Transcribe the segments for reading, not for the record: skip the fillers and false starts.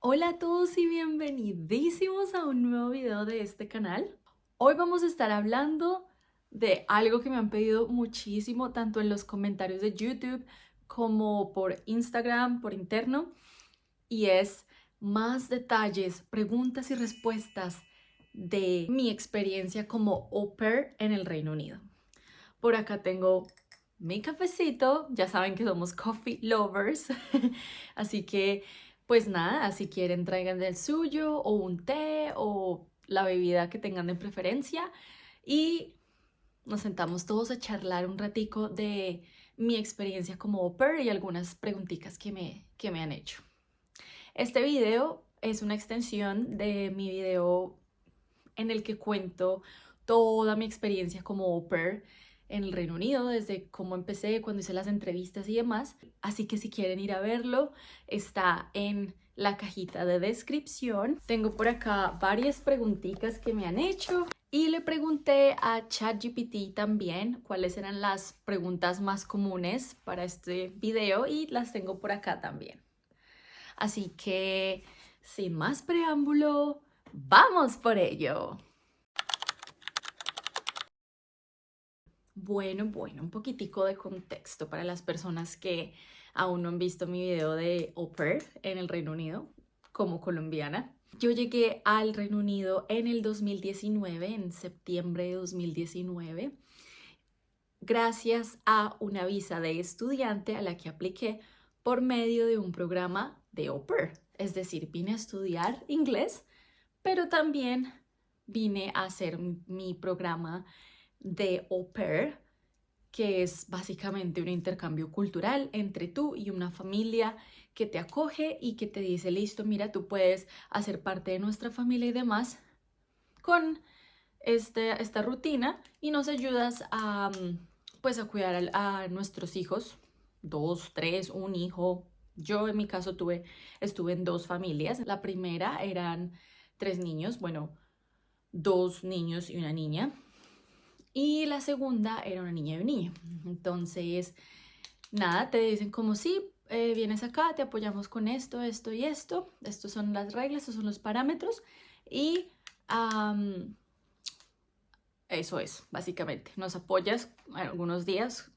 Hola a todos y bienvenidísimos a un nuevo video de este canal. Hoy vamos a estar hablando de algo que me han pedido muchísimo, tanto en los comentarios de YouTube como por Instagram, por interno, y es más detalles, preguntas y respuestas de mi experiencia como au pair en el Reino Unido. Por acá tengo mi cafecito, ya saben que somos coffee lovers, así que pues nada, si quieren traigan el suyo o un té o la bebida que tengan de preferencia y nos sentamos todos a charlar un ratico de mi experiencia como au pair y algunas preguntitas que me han hecho. Este video es una extensión de mi video en el que cuento toda mi experiencia como au pair en el Reino Unido, desde cómo empecé, cuando hice las entrevistas y demás. Así que si quieren ir a verlo, está en la cajita de descripción. Tengo por acá varias preguntitas que me han hecho y le pregunté a ChatGPT también cuáles eran las preguntas más comunes para este video y las tengo por acá también. Así que, sin más preámbulo, ¡vamos por ello! Bueno, un poquitico de contexto para las personas que aún no han visto mi video de au pair en el Reino Unido como colombiana. Yo llegué al Reino Unido en el 2019, en septiembre de 2019, gracias a una visa de estudiante a la que apliqué por medio de un programa de au pair. Es decir, vine a estudiar inglés, pero también vine a hacer mi programa de au pair, que es básicamente un intercambio cultural entre tú y una familia que te acoge y que te dice, listo, mira, tú puedes hacer parte de nuestra familia y demás con esta rutina y nos ayudas a, pues, a cuidar a nuestros hijos, dos, tres, un hijo. Yo en mi caso estuve en dos familias. La primera eran tres niños, bueno, dos niños y una niña. Y la segunda era una niña y un niño. Entonces, nada, te dicen como sí, vienes acá, te apoyamos con esto, esto y esto. Estos son las reglas, estos son los parámetros. Y eso es, básicamente. Nos apoyas algunos días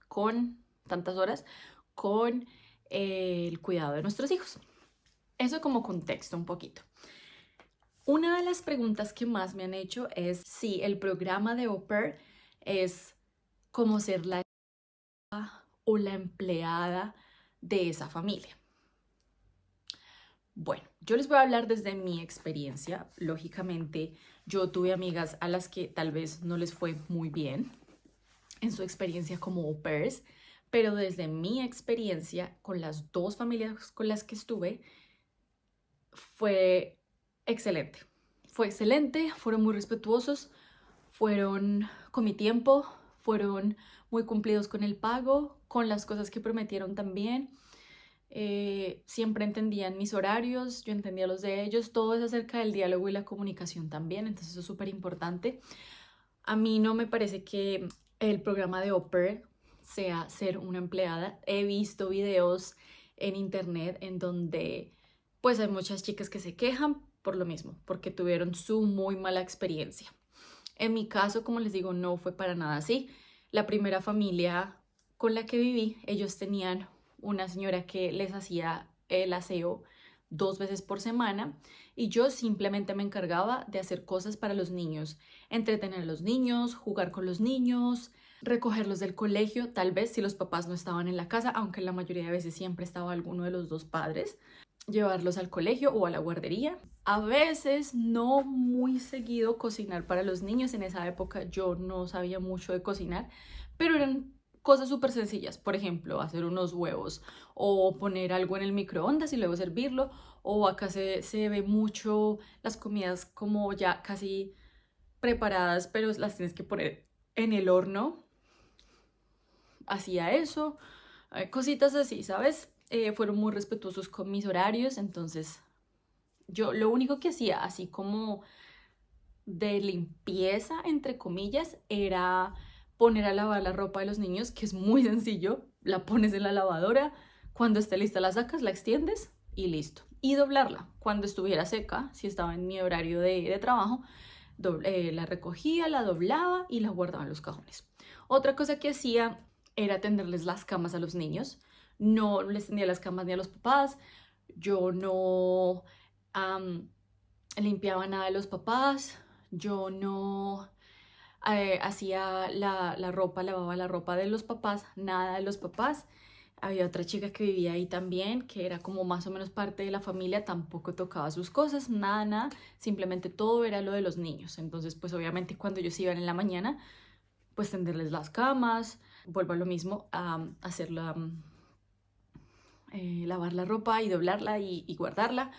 con tantas horas con el cuidado de nuestros hijos. Eso como contexto un poquito. Una de las preguntas que más me han hecho es si el programa de au pair es como ser la o la empleada de esa familia. Bueno, yo les voy a hablar desde mi experiencia. Lógicamente, yo tuve amigas a las que tal vez no les fue muy bien en su experiencia como au pairs, pero desde mi experiencia con las dos familias con las que estuve, fue excelente. Fue excelente, fueron muy respetuosos, fueron con mi tiempo, fueron muy cumplidos con el pago, con las cosas que prometieron también. Siempre entendían mis horarios, yo entendía los de ellos, todo es acerca del diálogo y la comunicación también, entonces eso es súper importante. A mí no me parece que el programa de au pair sea ser una empleada. He visto videos en internet en donde pues hay muchas chicas que se quejan por lo mismo, porque tuvieron su muy mala experiencia. En mi caso, como les digo, no fue para nada así. La primera familia con la que viví, ellos tenían una señora que les hacía el aseo 2 veces por semana y yo simplemente me encargaba de hacer cosas para los niños, entretener a los niños, jugar con los niños, recogerlos del colegio, tal vez si los papás no estaban en la casa, aunque la mayoría de veces siempre estaba alguno de los dos padres, llevarlos al colegio o a la guardería. A veces, no muy seguido, cocinar para los niños. En esa época yo no sabía mucho de cocinar, pero eran cosas súper sencillas. Por ejemplo, hacer unos huevos o poner algo en el microondas y luego servirlo. O acá se ve mucho las comidas como ya casi preparadas, pero las tienes que poner en el horno. Hacía eso, cositas así, ¿sabes? Fueron muy respetuosos con mis horarios, entonces yo lo único que hacía, así como de limpieza, entre comillas, era poner a lavar la ropa de los niños, que es muy sencillo. La pones en la lavadora, cuando esté lista la sacas, la extiendes y listo. y doblarla. Cuando estuviera seca, si estaba en mi horario de trabajo, la recogía, la doblaba y la guardaba en los cajones. Otra cosa que hacía era tenderles las camas a los niños. No les tendía las camas ni a los papás. Yo no limpiaba nada de los papás. Yo no hacía la ropa, lavaba la ropa de los papás, nada de los papás. Había otra chica que vivía ahí también, que era como más o menos parte de la familia, tampoco tocaba sus cosas, nada, nada, simplemente todo era lo de los niños. Entonces, pues obviamente cuando ellos iban en la mañana, pues tenderles las camas, vuelvo a lo mismo, a hacerla, lavar la ropa y doblarla y guardarla.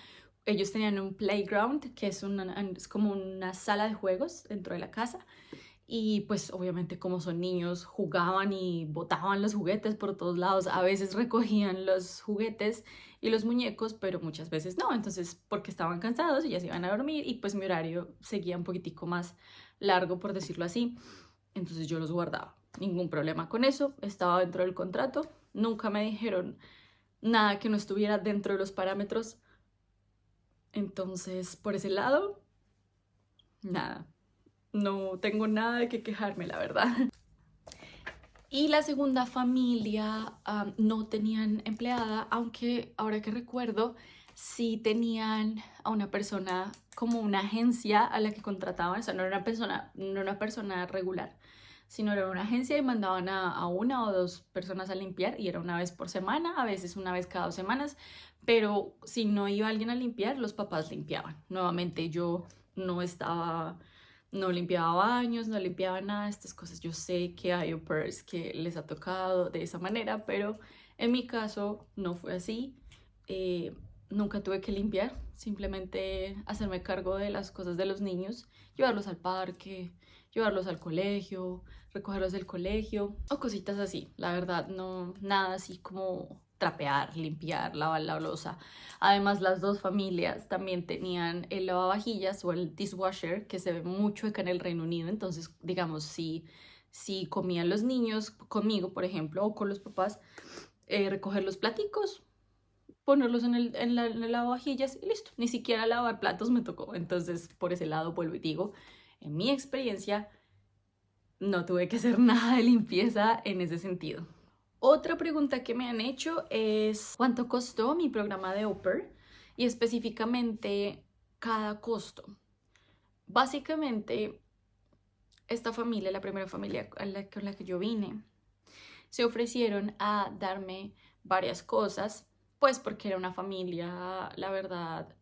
Ellos tenían un playground, que es como una sala de juegos dentro de la casa. Y pues obviamente como son niños, jugaban y botaban los juguetes por todos lados. A veces recogían los juguetes y los muñecos, pero muchas veces no. Entonces, porque estaban cansados y ya se iban a dormir y pues mi horario seguía un poquitico más largo, por decirlo así. Entonces yo los guardaba. Ningún problema con eso. Estaba dentro del contrato. Nunca me dijeron nada que no estuviera dentro de los parámetros. Entonces, por ese lado, nada. No tengo nada de qué quejarme, la verdad. Y la segunda familia no tenían empleada, aunque ahora que recuerdo, sí tenían a una persona como una agencia a la que contrataban. O sea, no era una persona regular, sino era una agencia y mandaban a una o dos personas a limpiar y era una vez por semana, a veces una vez cada 2 semanas. Pero si no iba alguien a limpiar, los papás limpiaban. Nuevamente yo no estaba, no limpiaba baños, no limpiaba nada de estas cosas. Yo sé que hay au pairs que les ha tocado de esa manera, pero en mi caso no fue así. Eh, Nunca tuve que limpiar, simplemente hacerme cargo de las cosas de los niños, llevarlos al parque, llevarlos al colegio, recogerlos del colegio o cositas así. La verdad, no, nada así como trapear, limpiar, lavar la loza. Además, las dos familias también tenían el lavavajillas o el dishwasher, que se ve mucho acá en el Reino Unido. Entonces, digamos, si comían los niños conmigo, por ejemplo, o con los papás, recoger los platicos, ponerlos en el lavavajillas y listo. Ni siquiera lavar platos me tocó. Entonces, por ese lado, vuelvo y digo, en mi experiencia, no tuve que hacer nada de limpieza en ese sentido. Otra pregunta que me han hecho es ¿cuánto costó mi programa de au pair? Y específicamente cada costo. Básicamente, esta familia, la primera familia con la que yo vine, se ofrecieron a darme varias cosas, pues porque era una familia, la verdad,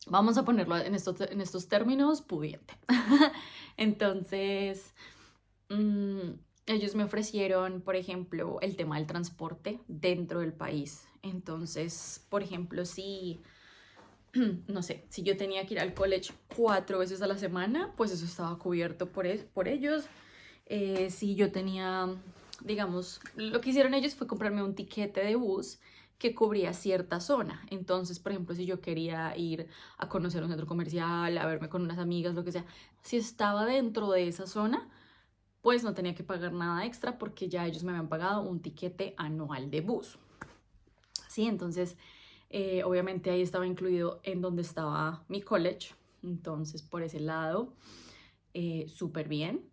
vamos a ponerlo en estos términos, pudiente. Entonces, ellos me ofrecieron, por ejemplo, el tema del transporte dentro del país. Entonces, por ejemplo, si, no sé, si yo tenía que ir al college 4 veces a la semana, pues eso estaba cubierto por ellos. Si yo tenía, digamos, lo que hicieron ellos fue comprarme un tiquete de bus que cubría cierta zona. Entonces, por ejemplo, si yo quería ir a conocer un centro comercial, a verme con unas amigas, lo que sea, si estaba dentro de esa zona, pues no tenía que pagar nada extra porque ya ellos me habían pagado un tiquete anual de bus. Sí, entonces, obviamente ahí estaba incluido en donde estaba mi college. Entonces, por ese lado, súper bien.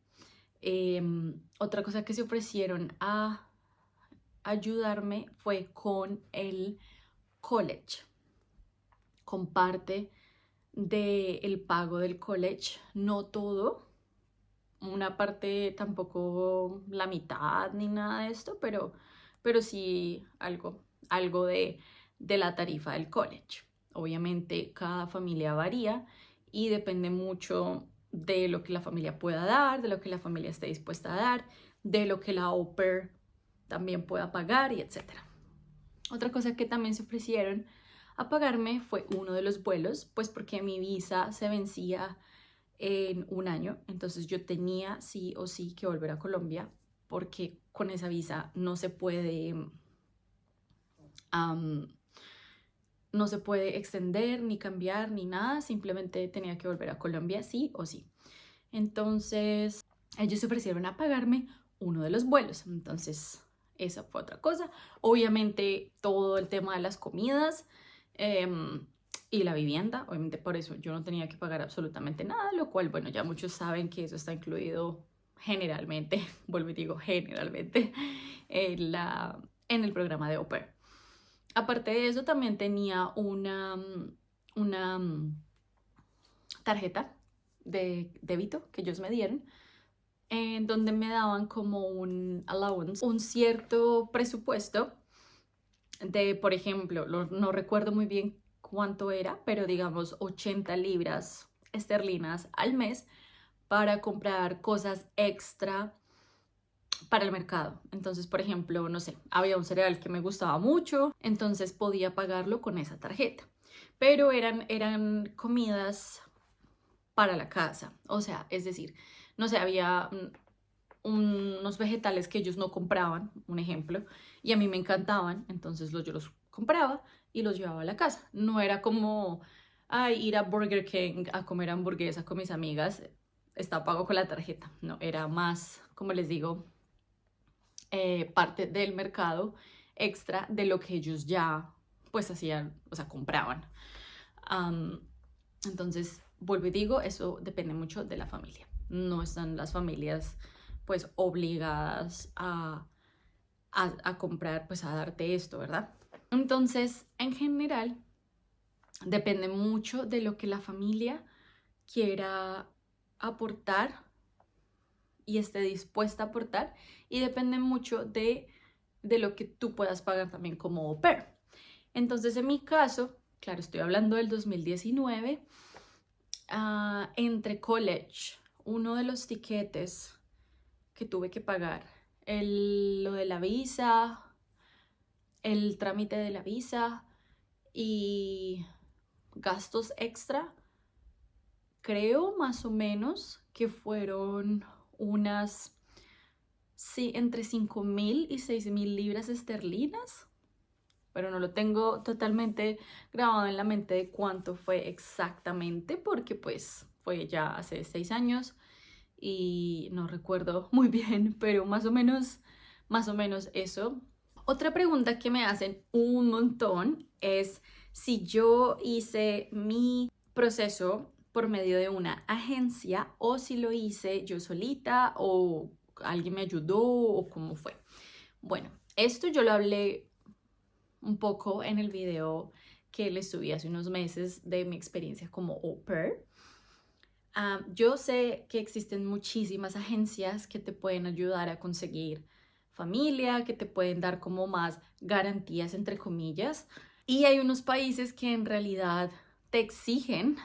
Otra cosa que se ofrecieron a ayudarme fue con el college, con parte del pago del college, no todo, una parte tampoco la mitad ni nada de esto, pero sí algo de la tarifa del college. Obviamente cada familia varía y depende mucho de lo que la familia pueda dar, de lo que la familia esté dispuesta a dar, de lo que la au pair también pueda pagar y etcétera. Otra cosa que también se ofrecieron a pagarme fue uno de los vuelos, pues porque mi visa se vencía en un año, entonces yo tenía sí o sí que volver a Colombia porque con esa visa no se puede extender ni cambiar ni nada, simplemente tenía que volver a Colombia sí o sí. Entonces ellos se ofrecieron a pagarme uno de los vuelos, entonces esa fue otra cosa. Obviamente todo el tema de las comidas y la vivienda, obviamente por eso yo no tenía que pagar absolutamente nada, lo cual, bueno, ya muchos saben que eso está incluido generalmente, vuelvo y digo generalmente, en el programa de Au Pair. Aparte de eso, también tenía una tarjeta de débito que ellos me dieron, en donde me daban como un allowance, un cierto presupuesto de, por ejemplo, no recuerdo muy bien cuánto era, pero digamos 80 libras esterlinas al mes para comprar cosas extra para el mercado. Entonces, por ejemplo, no sé, había un cereal que me gustaba mucho, entonces podía pagarlo con esa tarjeta. Pero eran comidas para la casa, o sea, es decir, no sé, había unos vegetales que ellos no compraban, un ejemplo, y a mí me encantaban, entonces yo los compraba y los llevaba a la casa. No era como ir a Burger King a comer hamburguesa con mis amigas, está pago con la tarjeta. No, era más, como les digo, parte del mercado extra de lo que ellos ya pues hacían, o sea, compraban. Entonces, vuelvo y digo, eso depende mucho de la familia. No están las familias pues obligadas a comprar, pues a darte esto, ¿verdad? Entonces, en general, depende mucho de lo que la familia quiera aportar y esté dispuesta a aportar, y depende mucho de lo que tú puedas pagar también como au pair. Entonces, en mi caso, claro, estoy hablando del 2019, entre college, uno de los tiquetes que tuve que pagar, lo de la visa, el trámite de la visa y gastos extra, creo más o menos que fueron unas, sí, entre 5.000 y 6.000 libras esterlinas, pero no lo tengo totalmente grabado en la mente de cuánto fue exactamente, porque pues fue ya hace 6 años y no recuerdo muy bien, pero más o menos eso. Otra pregunta que me hacen un montón es si yo hice mi proceso por medio de una agencia o si lo hice yo solita o alguien me ayudó o cómo fue. Bueno, esto yo lo hablé un poco en el video que les subí hace unos meses de mi experiencia como au pair. Yo sé que existen muchísimas agencias que te pueden ayudar a conseguir familia, que te pueden dar como más garantías, entre comillas. Y hay unos países que en realidad te exigen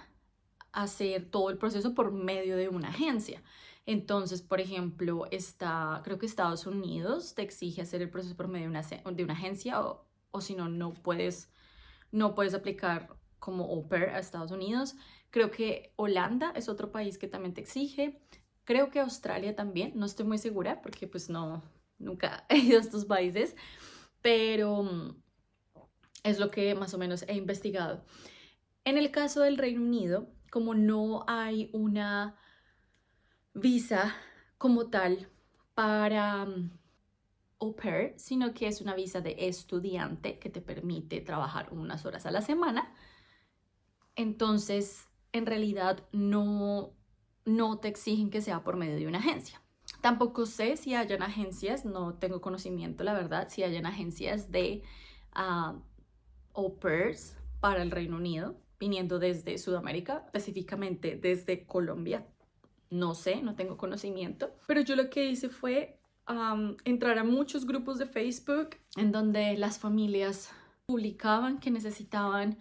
hacer todo el proceso por medio de una agencia. Entonces, por ejemplo, creo que Estados Unidos te exige hacer el proceso por medio de una agencia o si no, no puedes aplicar como au pair a Estados Unidos. Creo que Holanda es otro país que también te exige. Creo que Australia también, no estoy muy segura porque pues no, nunca he ido a estos países, pero es lo que más o menos he investigado. En el caso del Reino Unido, como no hay una visa como tal para au pair, sino que es una visa de estudiante que te permite trabajar unas horas a la semana, entonces en realidad no te exigen que sea por medio de una agencia. Tampoco sé si hayan agencias, no tengo conocimiento, la verdad, si hayan agencias de au pairs para el Reino Unido, viniendo desde Sudamérica, específicamente desde Colombia. No sé, no tengo conocimiento, pero yo lo que hice fue entrar a muchos grupos de Facebook en donde las familias publicaban que necesitaban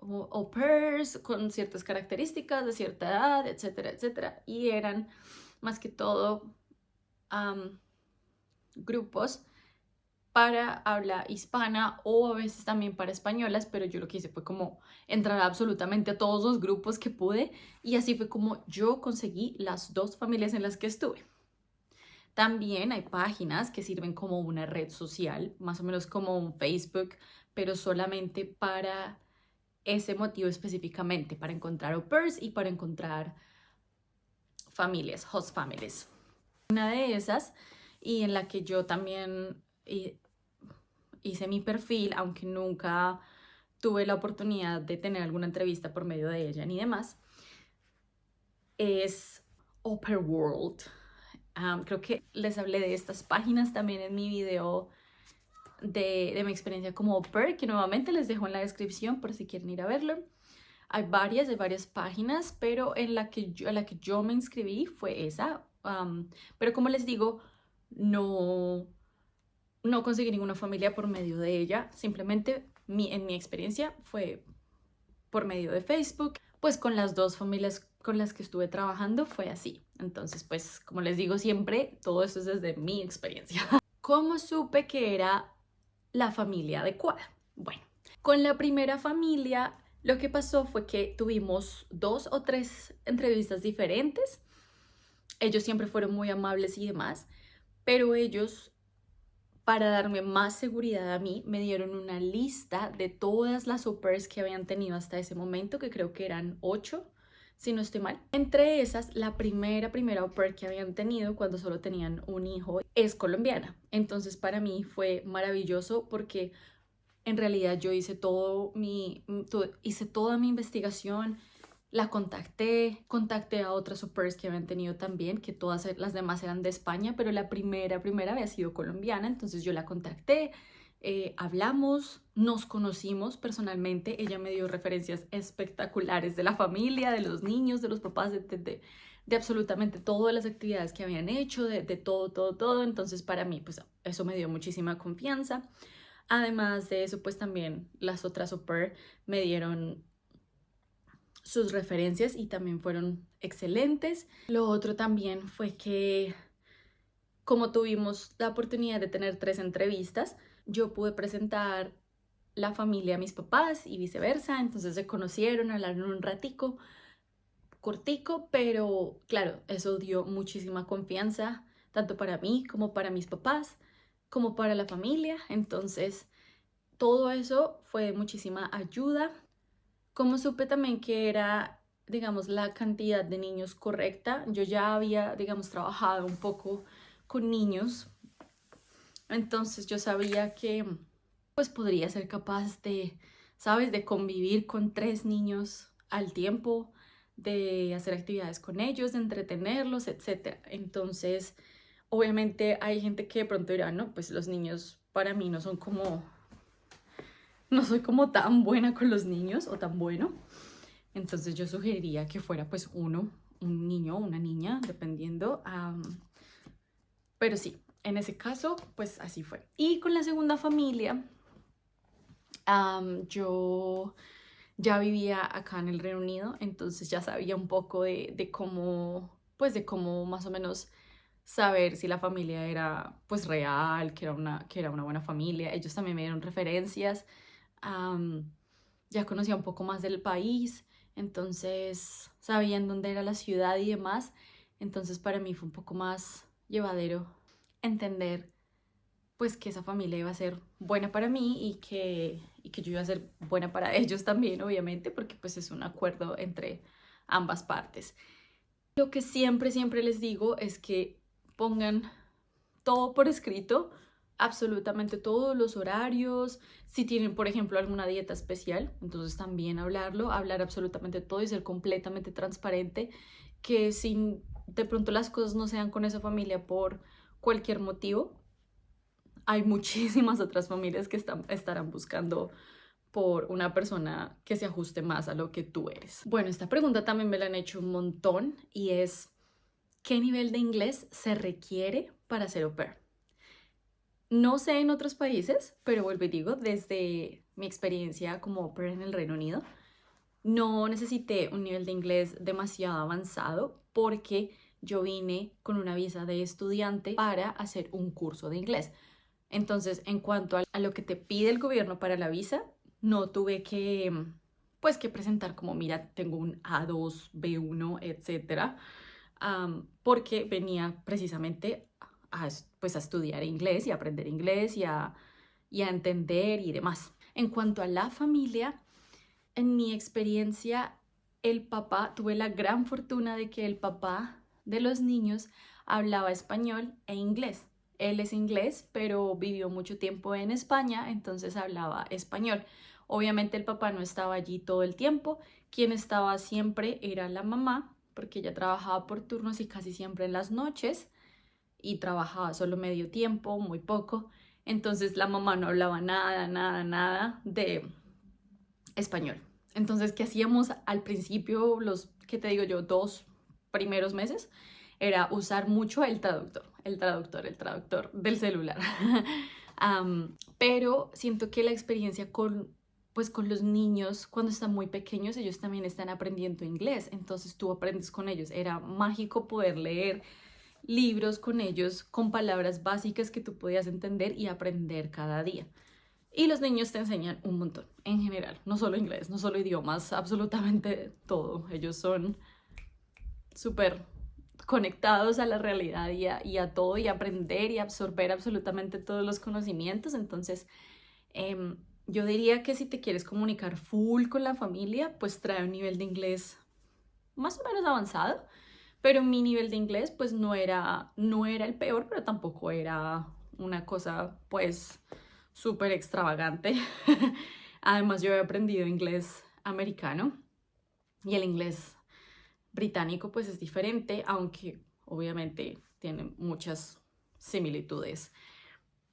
au pairs con ciertas características de cierta edad, etcétera, etcétera. Y eran más que todo grupos para habla hispana o a veces también para españolas, pero yo lo que hice fue como entrar absolutamente a todos los grupos que pude y así fue como yo conseguí las 2 familias en las que estuve. También hay páginas que sirven como una red social, más o menos como un Facebook, pero solamente para ese motivo específicamente, para encontrar au pairs y para encontrar familias, host families. Una de esas, y en la que yo también hice mi perfil, aunque nunca tuve la oportunidad de tener alguna entrevista por medio de ella ni demás, es Upper World. Creo que les hablé de estas páginas también en mi video de mi experiencia como au pair, que nuevamente les dejo en la descripción por si quieren ir a verlo. Hay varias páginas, pero en la que yo me inscribí fue esa. Pero como les digo, no conseguí ninguna familia por medio de ella. Simplemente en mi experiencia fue por medio de Facebook. Pues con las dos familias con las que estuve trabajando fue así. Entonces, pues como les digo siempre, todo eso es desde mi experiencia. ¿Cómo supe que era la familia adecuada? Bueno, con la primera familia lo que pasó fue que tuvimos 2 o 3 entrevistas diferentes. Ellos siempre fueron muy amables y demás, pero ellos, para darme más seguridad a mí, me dieron una lista de todas las au pairs que habían tenido hasta ese momento, que creo que eran 8, si no estoy mal. Entre esas, la primera au pair que habían tenido cuando solo tenían un hijo es colombiana. Entonces para mí fue maravilloso porque en realidad yo hice hice toda mi investigación, la contacté a otras au pairs que habían tenido también, que todas las demás eran de España, pero la primera había sido colombiana, entonces yo la contacté, hablamos, nos conocimos personalmente, ella me dio referencias espectaculares de la familia, de los niños, de los papás, de absolutamente todas las actividades que habían hecho, de todo, entonces para mí pues eso me dio muchísima confianza. Además de eso, pues también las otras au pair me dieron sus referencias y también fueron excelentes. Lo otro también fue que, como tuvimos la oportunidad de tener 3 entrevistas, yo pude presentar la familia a mis papás y viceversa, entonces se conocieron, hablaron un ratico, cortico, pero claro, eso dio muchísima confianza, tanto para mí como para mis papás, como para la familia, entonces todo eso fue de muchísima ayuda. Como supe también que era, digamos, la cantidad de niños correcta, yo ya había, digamos, trabajado un poco con niños, entonces yo sabía que pues podría ser capaz de, ¿sabes?, de convivir con 3 niños al tiempo, de hacer actividades con ellos, de entretenerlos, etc. Entonces, obviamente hay gente que de pronto dirá, no, pues los niños para mí no soy como tan buena con los niños o tan bueno. Entonces yo sugeriría que fuera pues un niño o una niña, dependiendo. Pero sí, en ese caso, pues así fue. Y con la segunda familia, yo ya vivía acá en el Reino Unido, entonces ya sabía un poco de cómo, pues de cómo más o menos saber si la familia era pues real, que era una buena familia. Ellos también me dieron referencias. Ya conocía un poco más del país, entonces sabían dónde era la ciudad y demás, entonces para mí fue un poco más llevadero entender pues que esa familia iba a ser buena para mí y que yo iba a ser buena para ellos también, obviamente, porque pues es un acuerdo entre ambas partes. Lo que siempre les digo es que pongan todo por escrito, absolutamente todos los horarios, si tienen, por ejemplo, alguna dieta especial, entonces también hablar absolutamente todo y ser completamente transparente, que si de pronto las cosas no sean con esa familia por cualquier motivo, hay muchísimas otras familias que estarán buscando por una persona que se ajuste más a lo que tú eres. Bueno, esta pregunta también me la han hecho un montón y es, ¿qué nivel de inglés se requiere para ser au pair? No sé en otros países, pero vuelvo y digo, desde mi experiencia como au pair en el Reino Unido, no necesité un nivel de inglés demasiado avanzado porque yo vine con una visa de estudiante para hacer un curso de inglés. Entonces, en cuanto a lo que te pide el gobierno para la visa, no tuve que, pues, que presentar como, mira, tengo un A2, B1, etcétera, porque venía precisamente pues, a estudiar inglés y a aprender inglés y a entender y demás. En cuanto a la familia, en mi experiencia, tuve la gran fortuna de que el papá de los niños hablaba español e inglés. Él es inglés, pero vivió mucho tiempo en España, entonces hablaba español. Obviamente el papá no estaba allí todo el tiempo, quien estaba siempre era la mamá, porque ella trabajaba por turnos y casi siempre en las noches, y trabajaba solo medio tiempo, muy poco. Entonces la mamá no hablaba nada de español. Entonces, ¿qué hacíamos al principio, los, qué te digo yo, 2 primeros meses? Era usar mucho el traductor del celular. Pero siento que la experiencia pues con los niños, cuando están muy pequeños, ellos también están aprendiendo inglés, entonces tú aprendes con ellos. Era mágico poder leer libros con ellos con palabras básicas que tú podías entender y aprender cada día. Y los niños te enseñan un montón, en general, no solo inglés, no solo idiomas, absolutamente todo. Ellos son súper conectados a la realidad y a todo, y aprender y absorber absolutamente todos los conocimientos. Entonces, yo diría que si te quieres comunicar full con la familia, pues trae un nivel de inglés más o menos avanzado, pero mi nivel de inglés pues no era el peor, pero tampoco era una cosa pues súper extravagante. Además, yo he aprendido inglés americano y el inglés británico pues es diferente, aunque obviamente tiene muchas similitudes.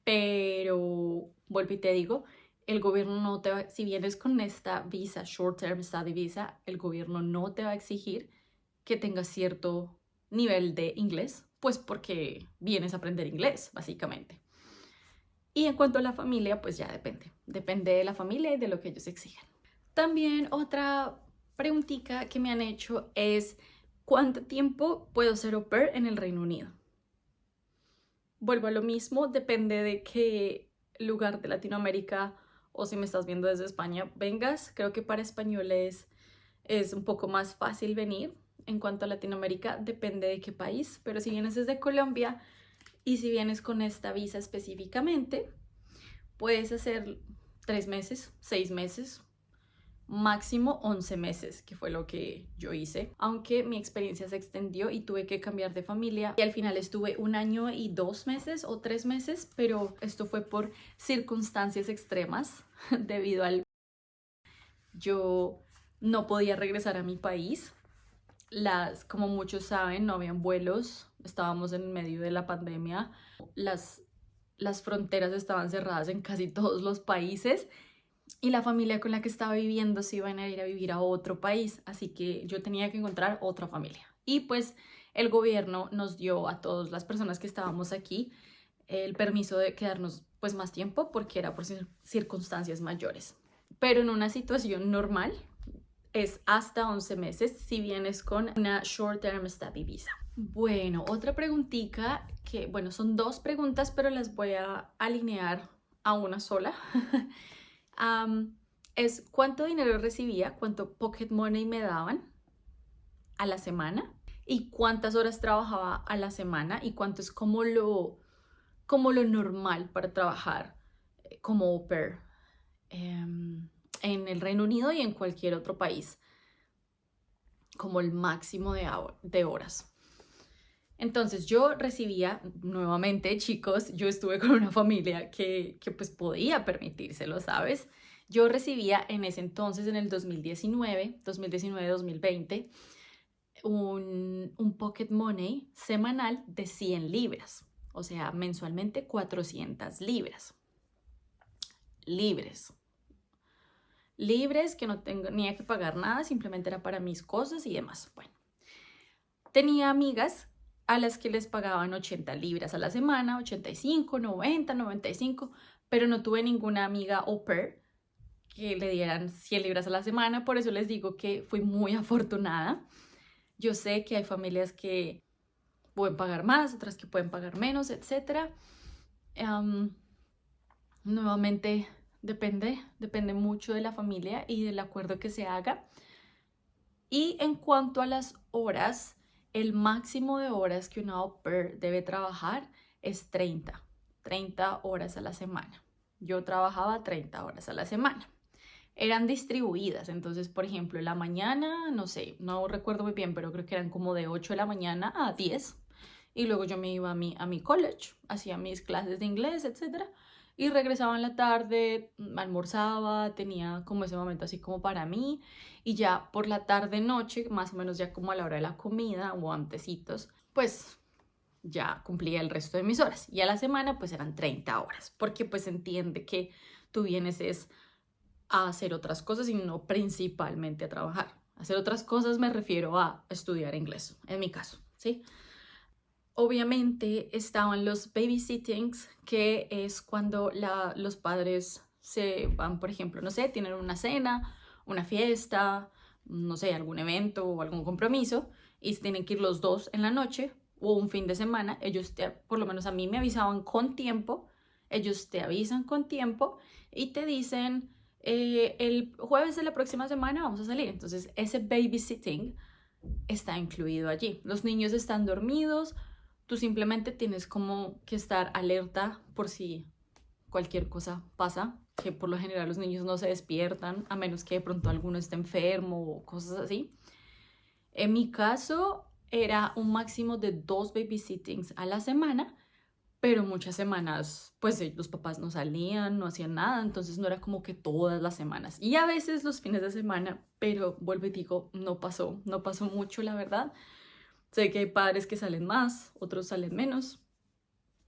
Pero vuelvo y te digo, el gobierno no te va, si vienes con esta visa, Short Term Study Visa, el gobierno no te va a exigir que tengas cierto nivel de inglés, pues porque vienes a aprender inglés, básicamente. Y en cuanto a la familia, pues ya depende de la familia y de lo que ellos exigen. También otra preguntita que me han hecho es, ¿cuánto tiempo puedo ser au pair en el Reino Unido? Vuelvo a lo mismo, depende de qué lugar de Latinoamérica o si me estás viendo desde España vengas. Creo que para españoles es un poco más fácil venir. En cuanto a Latinoamérica, depende de qué país, pero si vienes desde Colombia y si vienes con esta visa específicamente, puedes hacer 3 meses, 6 meses, máximo 11 meses, que fue lo que yo hice, aunque mi experiencia se extendió y tuve que cambiar de familia y al final estuve 1 año y 2 meses o 3 meses, pero esto fue por circunstancias extremas debido al yo no podía regresar a mi país. Como muchos saben, no habían vuelos, estábamos en medio de la pandemia, las fronteras estaban cerradas en casi todos los países y la familia con la que estaba viviendo se iban a ir a vivir a otro país, así que yo tenía que encontrar otra familia. Y pues el gobierno nos dio a todas las personas que estábamos aquí el permiso de quedarnos pues más tiempo porque era por circunstancias mayores. Pero en una situación normal es hasta 11 meses si vienes con una Short Term Study Visa. Bueno, otra preguntita que, bueno, son 2 preguntas, pero las voy a alinear a una sola. Es cuánto dinero recibía, cuánto pocket money me daban a la semana y cuántas horas trabajaba a la semana y cuánto es como lo normal para trabajar como au pair en el Reino Unido y en cualquier otro país, como el máximo de horas. Entonces yo recibía, nuevamente chicos, yo estuve con una familia que pues podía permitírselo, ¿sabes? Yo recibía en ese entonces, en el 2019-2020, un pocket money semanal de 100 libras, o sea, mensualmente 400 libras. Libres, que no tenía que pagar nada, simplemente era para mis cosas y demás. Bueno, tenía amigas a las que les pagaban 80 libras a la semana, 85, 90, 95, pero no tuve ninguna amiga au pair que le dieran 100 libras a la semana, por eso les digo que fui muy afortunada. Yo sé que hay familias que pueden pagar más, otras que pueden pagar menos, etc. Nuevamente depende mucho de la familia y del acuerdo que se haga. Y en cuanto a las horas, el máximo de horas que una au pair debe trabajar es 30 horas a la semana. Yo trabajaba 30 horas a la semana. Eran distribuidas, entonces, por ejemplo, en la mañana, no sé, no recuerdo muy bien, pero creo que eran como de 8 de la mañana a 10. y luego yo me iba a mi college, hacía mis clases de inglés, etcétera, y regresaba en la tarde, almorzaba, tenía como ese momento así como para mí, y ya por la tarde noche, más o menos ya como a la hora de la comida o antecitos, pues ya cumplía el resto de mis horas. Y a la semana pues eran 30 horas, porque pues entiende que tú vienes es a hacer otras cosas y no principalmente a trabajar. Hacer otras cosas me refiero a estudiar inglés, en mi caso, ¿sí? Obviamente estaban los babysittings, que es cuando los padres se van, por ejemplo, no sé, tienen una cena, una fiesta, no sé, algún evento o algún compromiso y se tienen que ir los dos en la noche o un fin de semana. Ellos, por lo menos a mí me avisaban con tiempo, ellos te avisan con tiempo y te dicen, el jueves de la próxima semana vamos a salir. Entonces ese babysitting está incluido allí. Los niños están dormidos, tú simplemente tienes como que estar alerta por si cualquier cosa pasa, que por lo general los niños no se despiertan a menos que de pronto alguno esté enfermo o cosas así. En mi caso era un máximo de 2 babysittings a la semana, pero muchas semanas pues los papás no salían, no hacían nada, entonces no era como que todas las semanas. Y a veces los fines de semana, pero vuelvo y digo, no pasó mucho la verdad. Sé que hay padres que salen más, otros salen menos.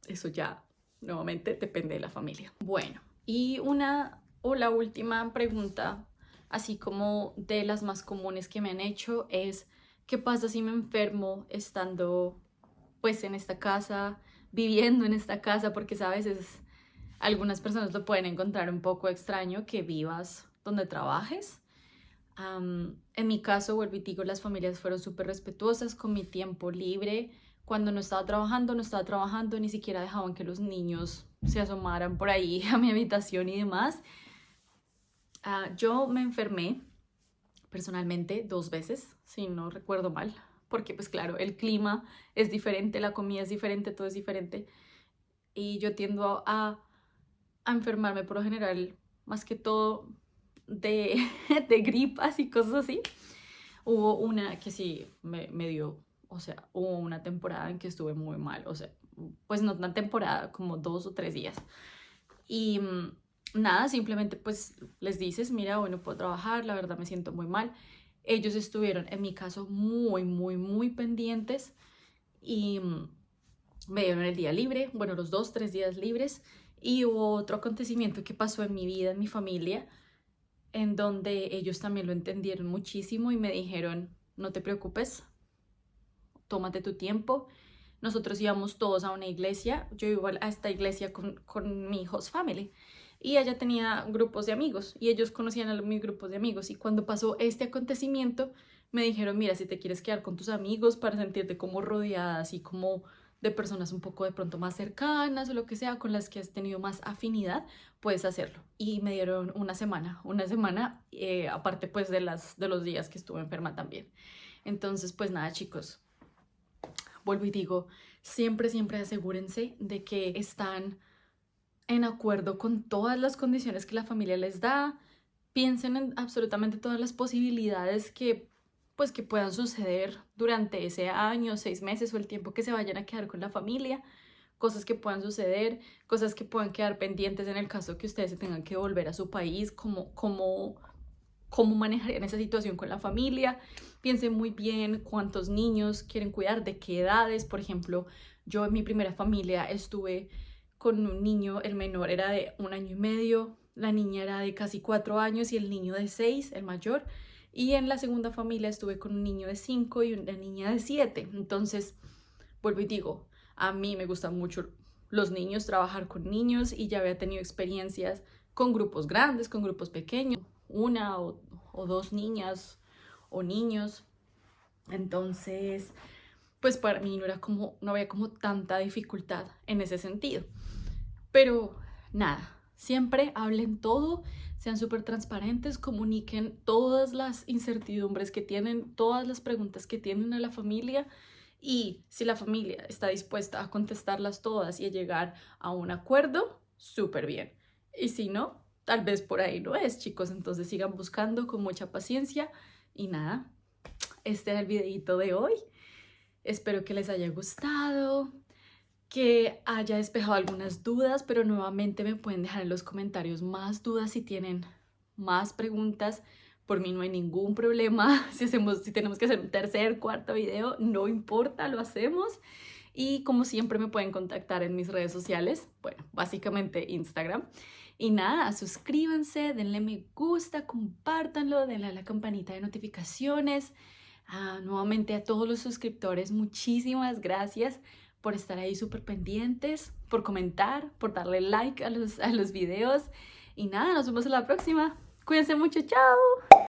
Eso ya, nuevamente, depende de la familia. Bueno, y una o la última pregunta, así como de las más comunes que me han hecho, es ¿qué pasa si me enfermo estando pues en esta casa, viviendo en esta casa? Porque sabes, algunas personas lo pueden encontrar un poco extraño que vivas donde trabajes. En mi caso, vuelvo y digo, las familias fueron súper respetuosas con mi tiempo libre. Cuando no estaba trabajando, no estaba trabajando, ni siquiera dejaban que los niños se asomaran por ahí a mi habitación y demás. Yo me enfermé personalmente 2 veces, si no recuerdo mal, porque pues claro, el clima es diferente, la comida es diferente, todo es diferente. Y yo tiendo a enfermarme por lo general, más que todo de, de gripas y cosas así. Hubo una que sí me dio, o sea, hubo una temporada en que estuve muy mal, o sea, pues no una temporada, como 2 o 3 días. Y nada, simplemente pues les dices, mira, hoy no puedo trabajar, la verdad me siento muy mal. Ellos estuvieron, en mi caso, muy pendientes y me dieron el día libre, bueno, los 2, 3 días libres. Y hubo otro acontecimiento que pasó en mi vida, en mi familia, en donde ellos también lo entendieron muchísimo y me dijeron, no te preocupes, tómate tu tiempo. Nosotros íbamos todos a una iglesia, yo iba a esta iglesia con mi host family y ella tenía grupos de amigos y ellos conocían a mis grupos de amigos y cuando pasó este acontecimiento me dijeron, mira, si te quieres quedar con tus amigos para sentirte como rodeada, así como de personas un poco de pronto más cercanas o lo que sea, con las que has tenido más afinidad, puedes hacerlo. Y me dieron una semana, aparte pues de los días que estuve enferma también. Entonces, pues nada, chicos, vuelvo y digo, siempre asegúrense de que están en acuerdo con todas las condiciones que la familia les da. Piensen en absolutamente todas las posibilidades que pues que puedan suceder durante ese año, 6 meses o el tiempo que se vayan a quedar con la familia, cosas que puedan suceder, cosas que puedan quedar pendientes en el caso que ustedes se tengan que volver a su país, cómo manejar esa situación con la familia. Piensen muy bien cuántos niños quieren cuidar, de qué edades. Por ejemplo, yo en mi primera familia estuve con un niño, el menor era de 1 año y medio, la niña era de casi 4 años y el niño de 6, el mayor. Y en la segunda familia estuve con un niño de 5 y una niña de 7. Entonces, vuelvo y digo, a mí me gustan mucho los niños, trabajar con niños y ya había tenido experiencias con grupos grandes, con grupos pequeños, una o 2 niñas o niños. Entonces, pues para mí no había como tanta dificultad en ese sentido. Pero nada, siempre hablen todo, sean súper transparentes, comuniquen todas las incertidumbres que tienen, todas las preguntas que tienen a la familia y si la familia está dispuesta a contestarlas todas y a llegar a un acuerdo, súper bien. Y si no, tal vez por ahí no es, chicos, entonces sigan buscando con mucha paciencia y nada, este era el videito de hoy. Espero que les haya gustado, que haya despejado algunas dudas, pero nuevamente me pueden dejar en los comentarios más dudas si tienen más preguntas. Por mí no hay ningún problema. Si tenemos que hacer un tercer, cuarto video, no importa, lo hacemos. Y como siempre me pueden contactar en mis redes sociales, bueno, básicamente Instagram. Y nada, suscríbanse, denle me gusta, compártanlo, denle a la campanita de notificaciones. Nuevamente a todos los suscriptores, muchísimas gracias por estar ahí súper pendientes, por comentar, por darle like a los videos. Y nada, nos vemos en la próxima. Cuídense mucho, chao.